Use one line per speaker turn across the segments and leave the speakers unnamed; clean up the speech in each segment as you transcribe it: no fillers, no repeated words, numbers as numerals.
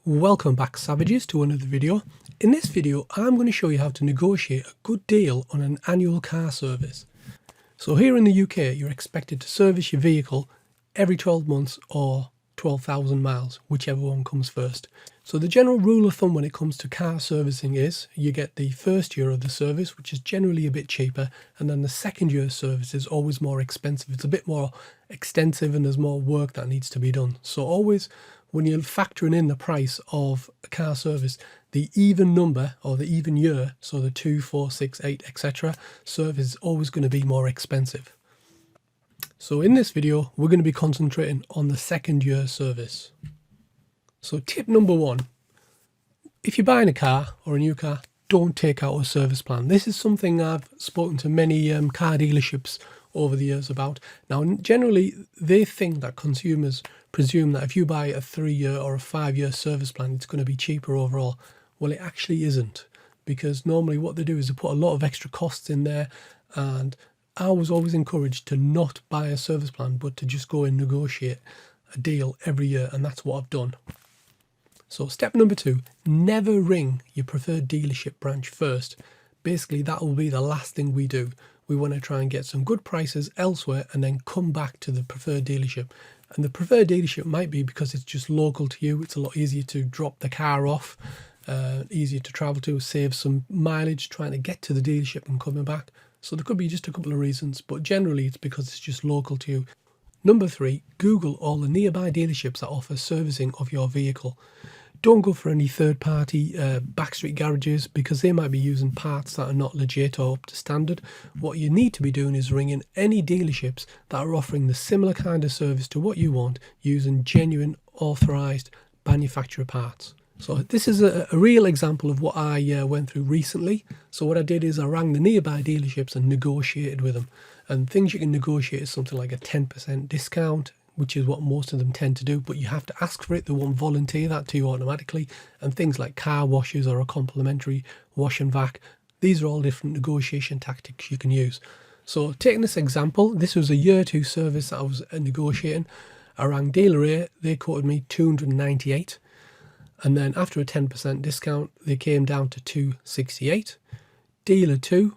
Welcome back, savages, to another video. In this video I'm going to show you how to negotiate a good deal on an annual car service. So here in the UK you're expected to service your vehicle every 12 months or 12,000 miles, whichever one comes first. So the general rule of thumb when it comes to car servicing is you get the first year of the service, which is generally a bit cheaper, and then the second year service is always more expensive. It's a bit more extensive and there's more work that needs to be done. So always when you're factoring in the price of a car service, the even number or the even year, so the 2, 4, 6, 8, etc. service is always going to be more expensive. So in this video, we're going to be concentrating on the second year service. So tip number one, if you're buying a car or a new car, don't take out a service plan. This is something I've spoken to many car dealerships over the years about. Now, generally, they think that consumers presume that if you buy a 3-year or a 5-year service plan, it's going to be cheaper overall. Well, it actually isn't, because normally what they do is they put a lot of extra costs in there, and I was always encouraged to not buy a service plan, but to just go and negotiate a deal every year, and that's what I've done. So step number 2, never ring your preferred dealership branch first. Basically, that will be the last thing we do. We want to try and get some good prices elsewhere and then come back to the preferred dealership. And the preferred dealership might be because it's just local to you. It's a lot easier to drop the car off, easier to travel to, save some mileage trying to get to the dealership and coming back. So there could be just a couple of reasons, but generally it's because it's just local to you. Number 3, Google all the nearby dealerships that offer servicing of your vehicle. Don't go for any third-party backstreet garages, because they might be using parts that are not legit or up to standard. What you need to be doing is ringing any dealerships that are offering the similar kind of service to what you want, using genuine authorised manufacturer parts. So this is a real example of what I went through recently. So what I did is I rang the nearby dealerships and negotiated with them. And things you can negotiate is something like a 10% discount, which is what most of them tend to do, but you have to ask for it. They won't volunteer that to you automatically. And things like car washes or a complimentary wash and vac, these are all different negotiation tactics you can use. So taking this example, this was a year 2 service that I was negotiating. I rang dealer A, they quoted me 298. And then after a 10% discount, they came down to 268. Dealer 2,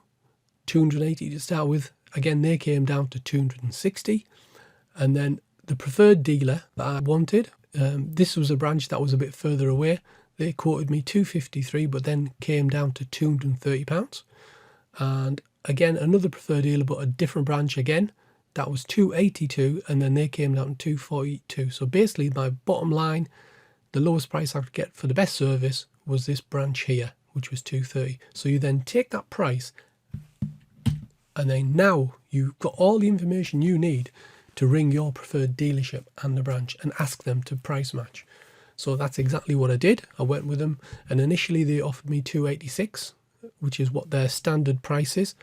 280 to start with. Again, they came down to 260. And then the preferred dealer that I wanted, this was a branch that was a bit further away. They quoted me 253, but then came down to £230. And again, another preferred dealer, but a different branch again, that was 282, and then they came down to 242. So basically, my bottom line, the lowest price I could get for the best service was this branch here, which was 230. So you then take that price, and then now you've got all the information you need to ring your preferred dealership and the branch and ask them to price match. So that's exactly what I did. I went with them, and initially they offered me 286, which is what their standard price is.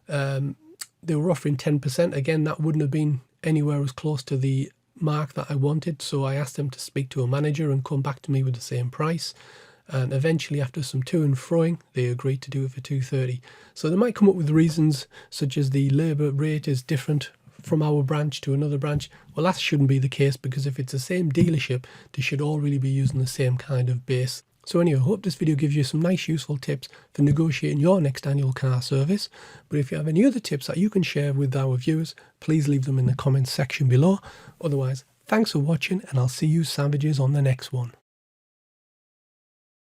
They were offering 10%. Again, that wouldn't have been anywhere as close to the mark that I wanted, so I asked them to speak to a manager and come back to me with the same price. And eventually, after some to and froing, they agreed to do it for 230. So they might come up with reasons such as the labour rate is different from our branch to another branch. Well, that shouldn't be the case, because if it's the same dealership, they should all really be using the same kind of base. So anyway, I hope this video gives you some nice useful tips for negotiating your next annual car service. But if you have any other tips that you can share with our viewers, please leave them in the comments section below. Otherwise, thanks for watching, and I'll see you savages on the next one.